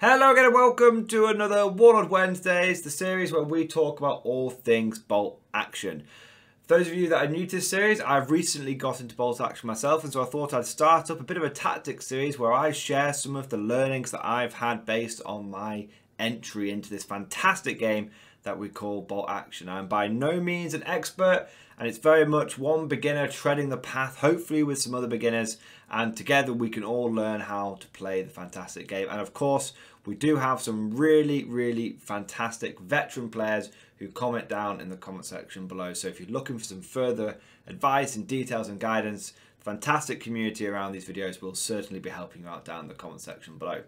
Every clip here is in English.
Hello again and welcome to another Warlord Wednesdays, the series where we talk about all things bolt action. For those of you that are new to this series, I've recently got into bolt action myself, and so I thought I'd start up a bit of a tactics series where I share some of the learnings that I've had based on my entry into this fantastic game that we call bolt action. I'm by no means an expert, and it's very much one beginner treading the path, hopefully with some other beginners, and together we can all learn how to play the fantastic game. And of course, we do have some really fantastic veteran players who comment down in the comment section below. So if you're looking for some further advice and details and guidance, the fantastic community around these videos will certainly be helping you out down in the comment section below.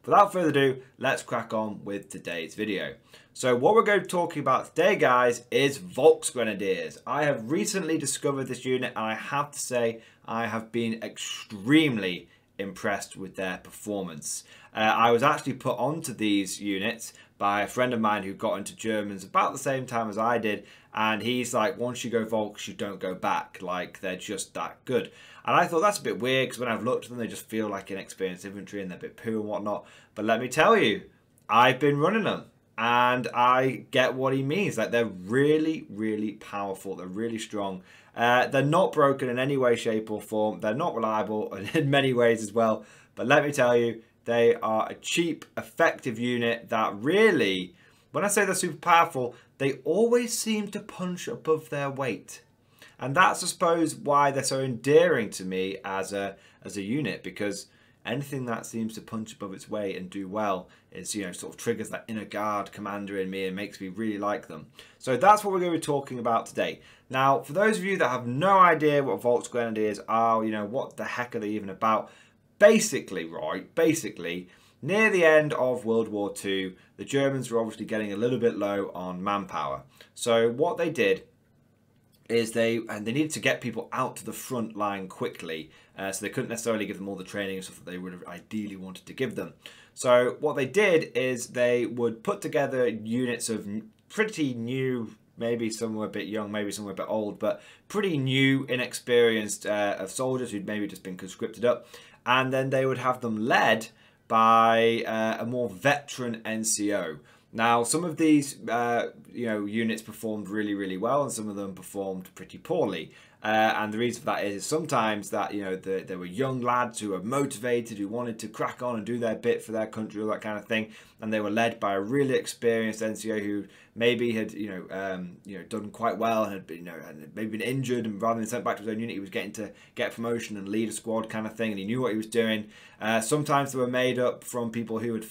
Without further ado, let's crack on with today's video. So what we're going to be talking about today, guys, is Volksgrenadiers. I have recently discovered this unit, and I have to say I have been extremely impressed with their performance. I was actually put onto these units by a friend of mine who got into Germans about the same time as I did, and he's like, once you go Volks, you don't go back. Like, they're just that good. And I thought that's a bit weird, because when I've looked at them, they just feel like inexperienced infantry and they're a bit poo and whatnot. But let me tell you, I've been running them, and I get what he means. Like, they're really powerful. They're really strong. They're not broken in any way, shape or form. They're not reliable in many ways as well. But let me tell you, they are a cheap, effective unit that really, when I say they're super powerful, they always seem to punch above their weight. And that's, I suppose, why they're so endearing to me as a unit, because anything that seems to punch above its weight and do well is, you know, sort of triggers that inner guard commander in me and makes me really like them. So that's what we're going to be talking about today. Now, for those of you that have no idea what Volksgrenadiers are, you know, what the heck are they even about? Basically, near the end of World War II, the Germans were obviously getting a little bit low on manpower. So what they did is they needed to get people out to the front line quickly, so they couldn't necessarily give them all the training and stuff that they would have ideally wanted to give them. So what they did is they would put together units of pretty new, maybe some were a bit young, maybe some were a bit old, but pretty new, inexperienced of soldiers who'd maybe just been conscripted up, and then they would have them led by a more veteran NCO. Now, some of these units performed really well, and some of them performed pretty poorly. And the reason for that is sometimes that, you know, there were young lads who were motivated, who wanted to crack on and do their bit for their country, all that kind of thing, and they were led by a really experienced NCO who maybe had done quite well and had been, and maybe been injured, and rather than sent back to his own unit, he was getting to get promotion and lead a squad kind of thing, and he knew what he was doing. Sometimes they were made up from people who had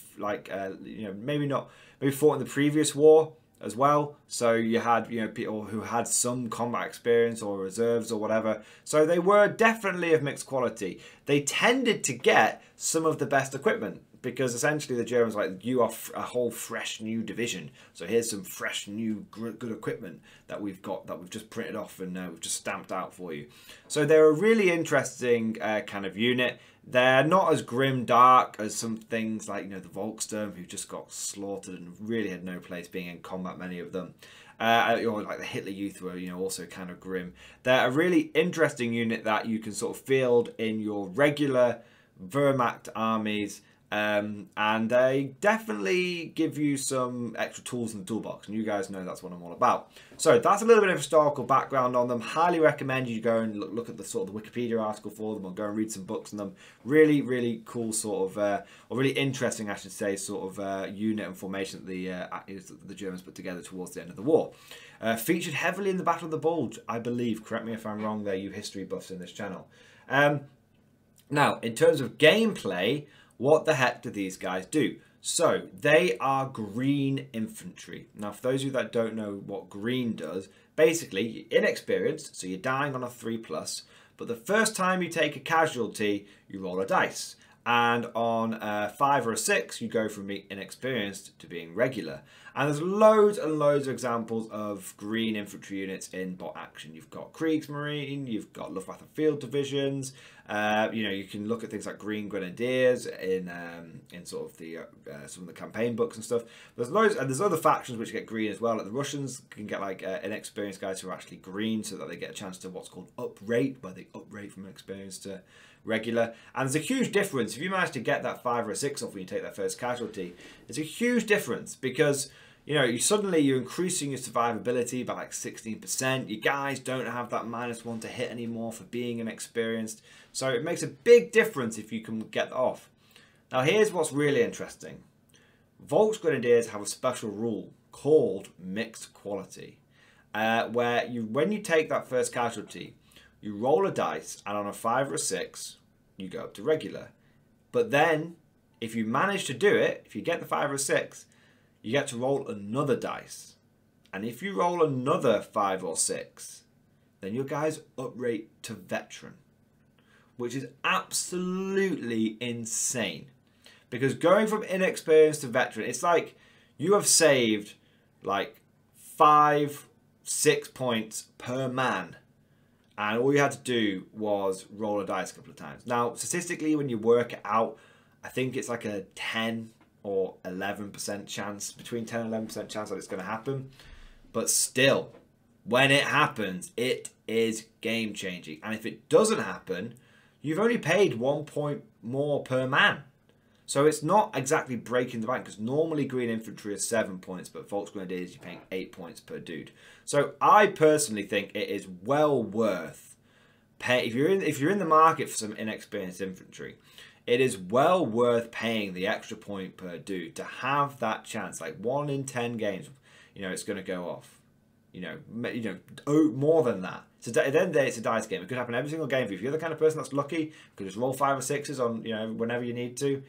maybe fought in the previous war as well. So you had, you know, people who had some combat experience or reserves or whatever. So they were definitely of mixed quality. They tended to get some of the best equipment, because essentially the Germans were like, you are a whole fresh new division, so here's some fresh new good equipment that we've got, that we've just printed off and we've just stamped out for you. So they're a really interesting kind of unit. They're not as grim dark as some things like, you know, the Volksgrenadiers, who just got slaughtered and really had no place being in combat, many of them. Or like the Hitler Youth were, you know, also kind of grim. They're a really interesting unit that you can sort of field in your regular Wehrmacht armies. And they definitely give you some extra tools in the toolbox, and you guys know that's what I'm all about. So that's a little bit of historical background on them. Highly recommend you go and look at the sort of the Wikipedia article for them, or go and read some books on them. Really cool sort of, or really interesting, I should say, sort of unit and formation that the Germans put together towards the end of the war. Featured heavily in the Battle of the Bulge, I believe. Correct me if I'm wrong there, you history buffs in this channel. Now, in terms of gameplay, what the heck do these guys do? So, they are green infantry. Now, for those of you that don't know what green does, basically, you're inexperienced, so you're dying on a 3+, but the first time you take a casualty, you roll a dice. And on a 5 or a 6, you go from being inexperienced to being regular. And there's loads and loads of examples of green infantry units in bolt action. You've got Kriegsmarine, you've got Luftwaffe field divisions. You know, you can look at things like green grenadiers in sort of the some of the campaign books and stuff. There's loads, and there's other factions which get green as well. Like the Russians can get like inexperienced guys who are actually green, so that they get a chance to what's called uprate, where they uprate from experienced to regular. And there's a huge difference if you manage to get that 5 or a 6 off when you take that first casualty. It's a huge difference because, you know, you're increasing your survivability by like 16%. Your guys don't have that -1 to hit anymore for being inexperienced. So it makes a big difference if you can get that off. Now here's what's really interesting. Volksgrenadiers have a special rule called mixed quality, where when you take that first casualty, you roll a dice, and on a 5 or a 6, you go up to regular. But then, if you manage to do it, if you get the 5 or a 6, you get to roll another dice. And if you roll another 5 or 6, then your guys uprate to veteran, which is absolutely insane. Because going from inexperienced to veteran, it's like you have saved like 5, 6 points per man. And all you had to do was roll a dice a couple of times. Now, statistically, when you work it out, I think it's like a 10 or 11% chance, between 10 and 11% chance that it's going to happen. But still, when it happens, it is game changing. And if it doesn't happen, you've only paid 1 point more per man. So it's not exactly breaking the bank, because normally green infantry is 7 points, but Volksgrenadiers you're paying 8 points per dude. So I personally think it is well worth pay if you're in the market for some inexperienced infantry. It is well worth paying the extra point per dude to have that chance. Like 1 in 10 games, you know, it's going to go off. You know, more than that. So at the end of the day, it's a dice game. It could happen every single game. If you're the kind of person that's lucky, you could just roll 5 or 6s on, you know, whenever you need to.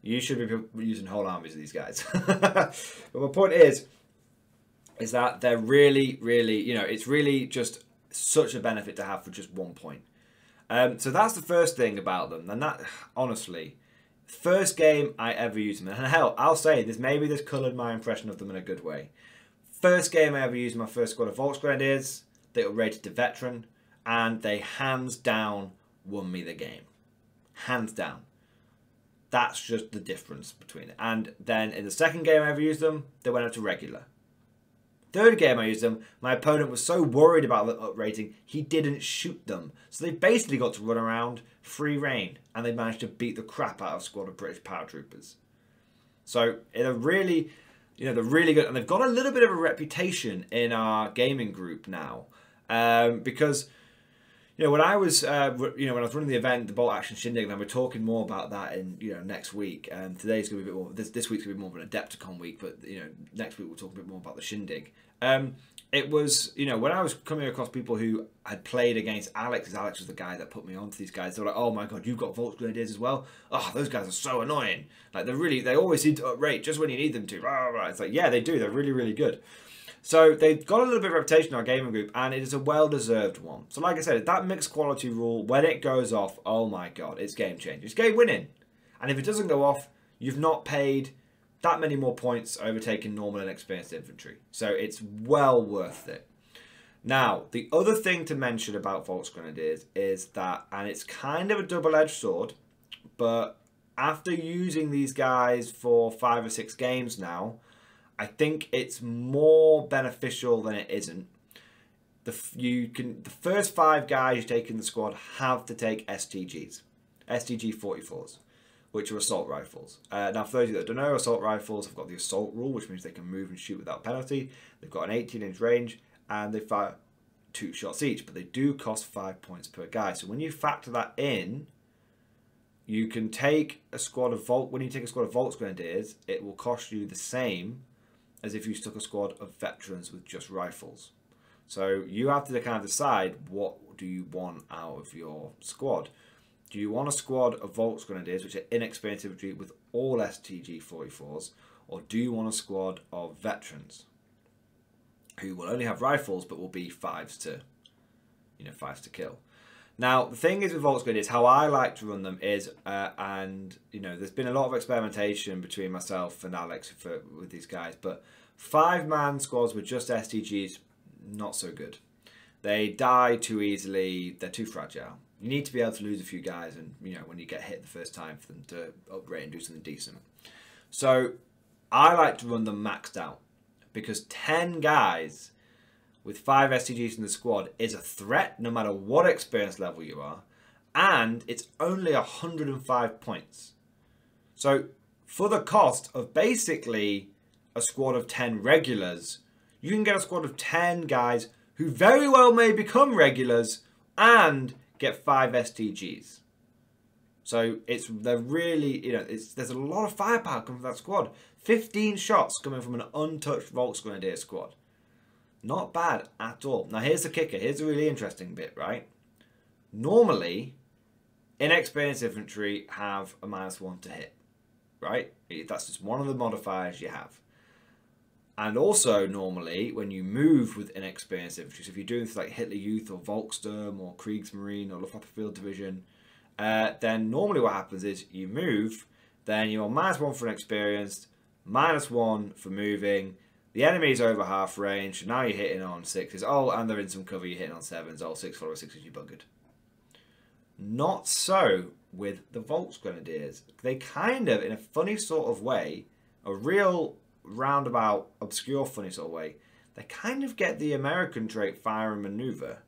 You should be using whole armies of these guys. But my point is that they're really, really, you know, it's really just such a benefit to have for just 1 point. So that's the first thing about them. And that, honestly, first game I ever used them. And hell, I'll say this, maybe this coloured my impression of them in a good way. First game I ever used my first squad of Volksgrenadiers, they were rated to veteran, and they hands down won me the game. Hands down. That's just the difference between it. And then in the second game I ever used them, they went up to regular. Third game I used them, my opponent was so worried about the uprating, he didn't shoot them. So they basically got to run around free reign, and they managed to beat the crap out of a squad of British paratroopers. So they're really, you know, they're really good, and they've got a little bit of a reputation in our gaming group now, because, you know, when I was, when I was running the event, the Bolt Action Shindig, and we're talking more about that in, you know, next week. Today's going to be a bit more. This week's going to be more of an Adepticon week, but you know, next week we'll talk a bit more about the Shindig. It was, you know, when I was coming across people who had played against Alex, because Alex was the guy that put me onto these guys. They were like, "Oh my god, you've got Volksgrenadiers as well? Oh, those guys are so annoying. Like they always seem to uprate just when you need them to." It's like, yeah, they do. They're really, really good. So they've got a little bit of reputation in our gaming group, and it is a well-deserved one. So like I said, that mixed quality rule, when it goes off, oh my god, it's game changer. It's game winning. And if it doesn't go off, you've not paid that many more points overtaking normal and experienced infantry. So it's well worth it. Now, the other thing to mention about Volksgrenadiers is that, and it's kind of a double-edged sword, but after using these guys for 5 or 6 games now, I think it's more beneficial than it isn't. The first 5 guys you take in the squad have to take STGs, STG 44s, which are assault rifles. Now, for those of you that don't know, assault rifles have got the assault rule, which means they can move and shoot without penalty. They've got an 18-inch range, and they fire 2 shots each, but they do cost 5 points per guy. So when you factor that in, you can take a squad of when you take a squad of Volksgrenadiers, it will cost you the same as if you took a squad of veterans with just rifles. So you have to kind of decide, what do you want out of your squad? Do you want a squad of Volksgrenadiers, which are inexperienced infantry with all STG 44s, or do you want a squad of veterans who will only have rifles but will be 5s to kill? Now, the thing is with Volksgrenadiers, how I like to run them is, and you know, there's been a lot of experimentation between myself and Alex with these guys, but 5-man squads with just STGs, not so good. They die too easily. They're too fragile. You need to be able to lose a few guys, and you know, when you get hit the first time, for them to upgrade and do something decent. So I like to run them maxed out, because 10 guys with 5 STGs in the squad is a threat no matter what experience level you are, and it's only 105 points. So for the cost of basically a squad of 10 regulars, you can get a squad of 10 guys who very well may become regulars and get 5 STGs. So they're really, you know, there's a lot of firepower coming from that squad. 15 shots coming from an untouched Volksgrenadiers squad. Not bad at all. Now here's the kicker. Here's the really interesting bit, right? Normally, inexperienced infantry have a -1 to hit, right? That's just one of the modifiers you have. And also, normally, when you move with inexperienced infantry, so if you're doing things like Hitler Youth or Volkssturm or Kriegsmarine or Luftwaffe Field Division, then normally what happens is you move, then you're -1 for inexperienced, -1 for moving. The enemy's over half range, so now you're hitting on 6s. Oh, and they're in some cover, you're hitting on 7s. Oh, 6 followed by 6s, you buggered. Not so with the Volksgrenadiers. They kind of, in a funny sort of way, a real roundabout, obscure, funny sort of way, they kind of get the American trait fire and maneuver,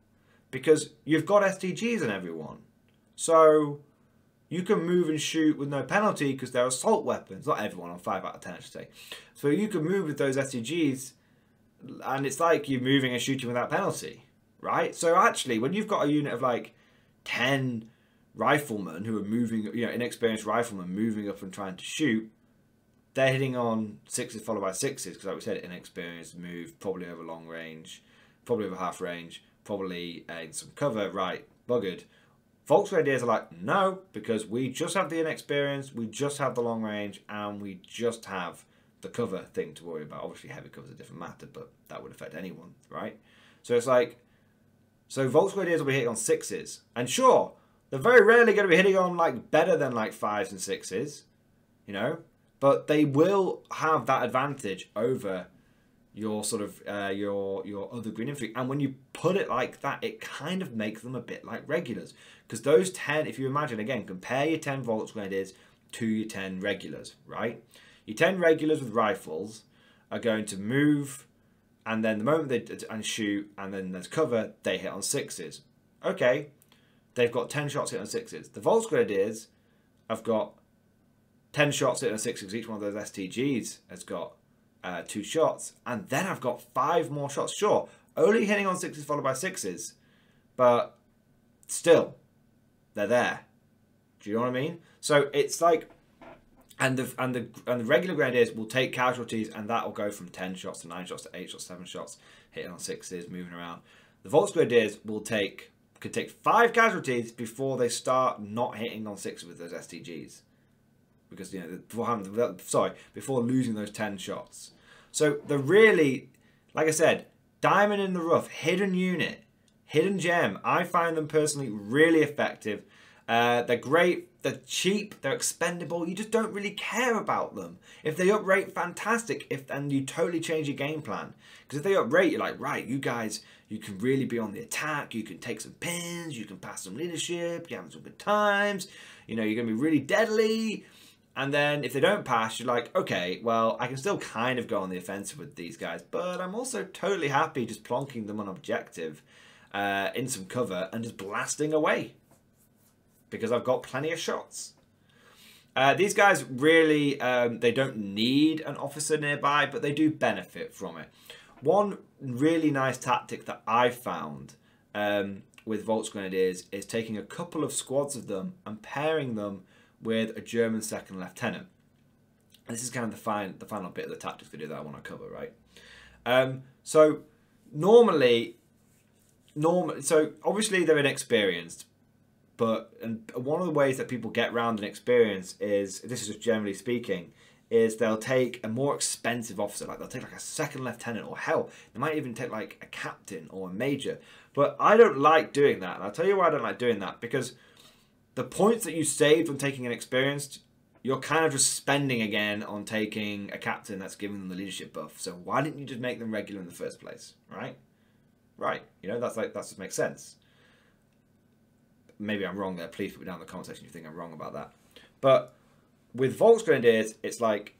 because you've got STGs in everyone. So you can move and shoot with no penalty because they're assault weapons. Not everyone, on 5 out of 10 I should say. So you can move with those STGs and it's like you're moving and shooting without penalty, right? So actually, when you've got a unit of like 10 riflemen who are moving, you know, inexperienced riflemen moving up and trying to shoot, they're hitting on 6s followed by 6s because, like we said, inexperienced move, probably over long range, probably over half range, probably in some cover, right, buggered. Volksgrenadiers are like, no, because we just have the inexperienced, we just have the long range, and we just have the cover thing to worry about. Obviously, heavy cover is a different matter, but that would affect anyone, right? So it's like, so Volksgrenadiers will be hitting on 6s, and sure, they're very rarely going to be hitting on like better than like 5s and 6s, you know, but they will have that advantage over your sort of your other green infantry. And when you put it like that, it kind of makes them a bit like regulars, because those 10, if you imagine again, compare your 10 Volksgrenadiers to your 10 regulars, right? Your 10 regulars with rifles are going to move, and then the moment they shoot, and then there's cover, they hit on 6s. Okay, they've got 10 shots hitting on 6s. The Volksgrenadiers have got 10 shots hitting on 6s because each one of those STGs has got 2 shots, and then I've got 5 more shots. Sure, only hitting on 6s followed by 6s, but still, they're there. Do you know what I mean? So it's like, and the regular Grenadiers will take casualties, and that will go from 10 shots to 9 shots to 8 shots, 7 shots, hitting on 6s, moving around. The Volksgrenadiers could take 5 casualties before they start not hitting on 6s with those STGs, because you know before losing those 10 shots. So they're really, like I said, diamond in the rough, hidden unit, hidden gem. I find them personally really effective. They're great, they're cheap, they're expendable. You just don't really care about them. If they uprate, fantastic. And you totally change your game plan. Because if they uprate, you're like, right, you guys, you can really be on the attack. You can take some pins. You can pass some leadership. You're having some good times. You know, you're going to be really deadly. And then if they don't pass, you're like, okay, well, I can still kind of go on the offensive with these guys, but I'm also totally happy just plonking them on objective in some cover and just blasting away, because I've got plenty of shots. These guys really, they don't need an officer nearby, but they do benefit from it. One really nice tactic that I found with Volksgrenadiers is taking a couple of squads of them and pairing them with a German second lieutenant. And this is kind of the final bit of the tactics video that I want to cover, right? So obviously they're inexperienced, but one of the ways that people get around inexperience is, this is just generally speaking, is they'll take a more expensive officer, like they'll take like a second lieutenant, or hell, they might even take like a captain or a major. But I don't like doing that, and I'll tell you why I don't like doing that, because the points that you saved when taking an experienced you're kind of just spending again on taking a captain that's giving them the leadership buff. So why didn't you just make them regular in the first place, right? Right, you know, that just makes sense. Maybe I'm wrong there. Please put me down in the comment section if you think I'm wrong about that. But with Volksgrenadiers, it's like,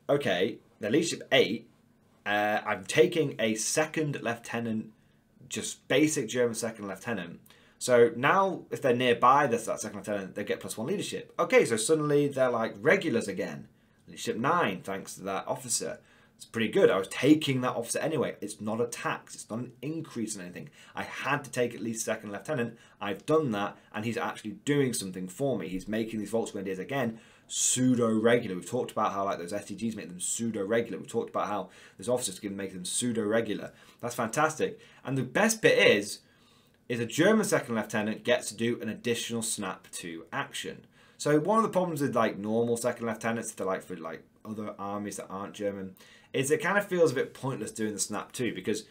okay, they're leadership 8. I'm taking a second lieutenant, just basic German second lieutenant. So now, if they're nearby, there's that second lieutenant, they get +1 leadership. Okay, so suddenly they're like regulars again. Leadership 9, thanks to that officer. It's pretty good. I was taking that officer anyway. It's not a tax. It's not an increase in anything. I had to take at least second lieutenant. I've done that, and he's actually doing something for me. He's making these Volksgrenadiers again pseudo-regular. We've talked about how like those STGs make them pseudo-regular. We've talked about how those officers can make them pseudo-regular. That's fantastic. And the best bit is a German second lieutenant gets to do an additional snap 2 action. So one of the problems with like normal second lieutenants, they're like for like other armies that aren't German, is it kind of feels a bit pointless doing the snap 2 because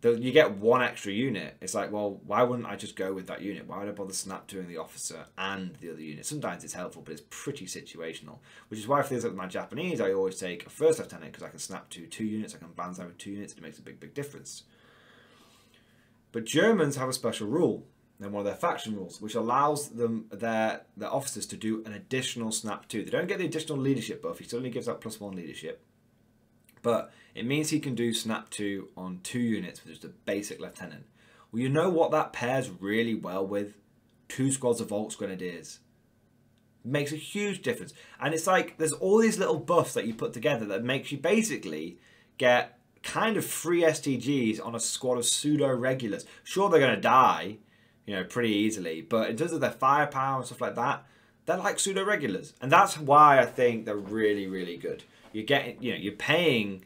you get 1 extra unit. It's like, well, why wouldn't I just go with that unit? Why would I bother snap 2ing the officer and the other unit? Sometimes it's helpful, but it's pretty situational. Which is why for things like my Japanese, I always take a first lieutenant because I can snap 2 units, I can banzai with 2 units, and it makes a big, big difference. But Germans have a special rule, and one of their faction rules, which allows them their officers to do an additional snap 2. They don't get the additional leadership buff. He still only gives out +1 leadership. But it means he can do snap 2 on 2 units with just a basic lieutenant. Well, you know what that pairs really well with? 2 squads of Volksgrenadiers. Makes a huge difference. And it's like, there's all these little buffs that you put together that makes you basically get kind of free STGs on a squad of pseudo-regulars. Sure, they're going to die, you know, pretty easily. But in terms of their firepower and stuff like that, they're like pseudo-regulars. And that's why I think they're really, really good. You're getting, you know, you're paying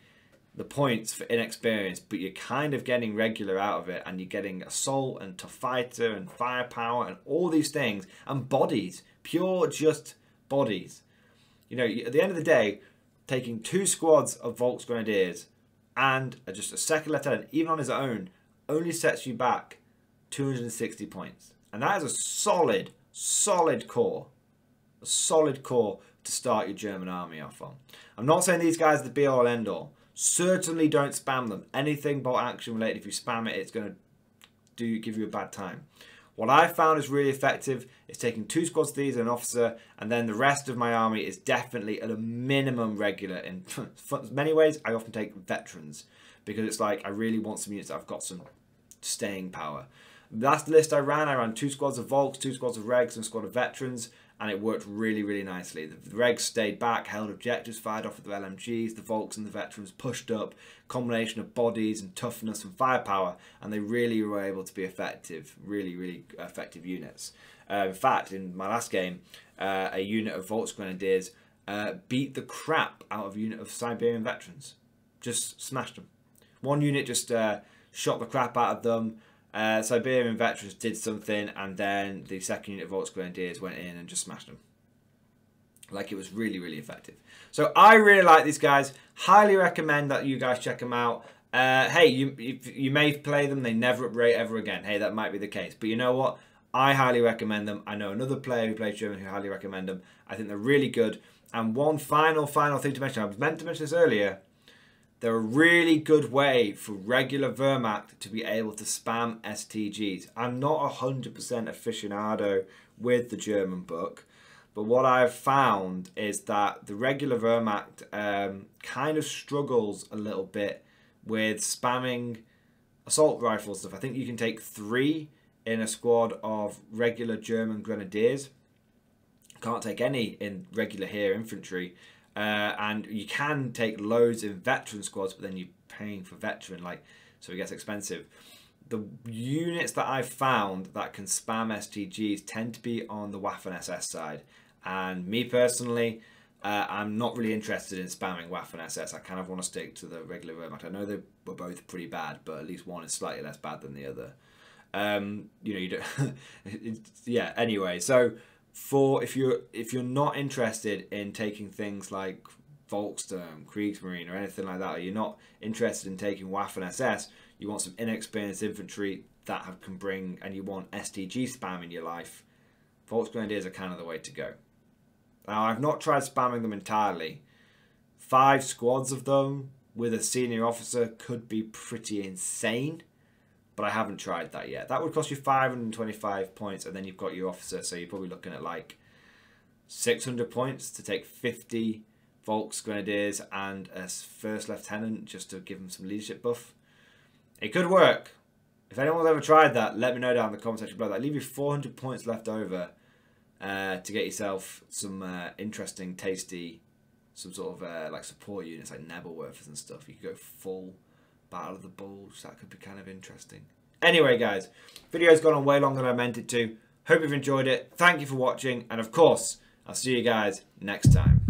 the points for inexperience, but you're kind of getting regular out of it, and you're getting assault and tough fighter and firepower and all these things, and bodies, pure just bodies. You know, at the end of the day, taking 2 squads of Volksgrenadiers and just a second lieutenant, even on his own, only sets you back 260 points. And that is a solid, solid core. A solid core to start your German army off on. I'm not saying these guys are the be-all and end-all. Certainly don't spam them. Anything bolt action related, if you spam it, it's going to give you a bad time. What I found is really effective is taking 2 squads of these and an officer, and then the rest of my army is definitely at a minimum regular. In many ways, I often take veterans because it's like I really want some units that have got some staying power. That's the list I ran. I ran 2 squads of Volks, 2 squads of Regs, and a squad of veterans, and it worked really, really nicely. The Regs stayed back, held objectives, fired off with their LMGs. The Volks and the veterans pushed up, combination of bodies and toughness and firepower, and they really were able to be effective, really, really effective units. In fact, in my last game, a unit of Volksgrenadiers beat the crap out of a unit of Siberian veterans. Just smashed them. One unit just shot the crap out of them. Siberian veterans did something, and then the second unit of Volksgrenadiers went in and just smashed them. Like, it was really, really effective. So I really like these guys. Highly recommend that you guys check them out. Hey, you may play them, they never upgrade ever again. Hey, that might be the case. But you know what? I highly recommend them. I know another player who plays German who highly recommend them. I think they're really good. And one final thing to mention. I was meant to mention this earlier. They're a really good way for regular Wehrmacht to be able to spam STGs. I'm not 100% aficionado with the German book, but what I've found is that the regular Wehrmacht kind of struggles a little bit with spamming assault rifle stuff. I think you can take 3 in a squad of regular German grenadiers. Can't take any in regular Heer infantry. And you can take loads in veteran squads, but then you're paying for veteran, like, so it gets expensive. The units that I've found that can spam STGs tend to be on the Waffen-SS side. And me personally, I'm not really interested in spamming Waffen-SS. I kind of want to stick to the regular Wehrmacht. I know they were both pretty bad, but at least one is slightly less bad than the other. You know, you don't. Yeah. Anyway, so if you're not interested in taking things like Volksturm, Kriegsmarine, or anything like that, or you're not interested in taking Waffen-SS, you want some inexperienced infantry that can bring, and you want STG spam in your life, Volksgrenadiers are kind of the way to go. Now, I've not tried spamming them entirely. 5 squads of them with a senior officer could be pretty insane, but I haven't tried that yet. That would cost you 525 points, and then you've got your officer, so you're probably looking at like 600 points to take 50 Volksgrenadiers and a first lieutenant just to give them some leadership buff. It could work. If anyone's ever tried that, let me know down in the comment section below. That leave you 400 points left over to get yourself some interesting, tasty, some sort of like support units like Nebelwerfers and stuff. You could go full Battle of the Bulge. That could be kind of interesting. Anyway, guys, video's gone on way longer than I meant it to. Hope you've enjoyed it. Thank you for watching, and of course, I'll see you guys next time.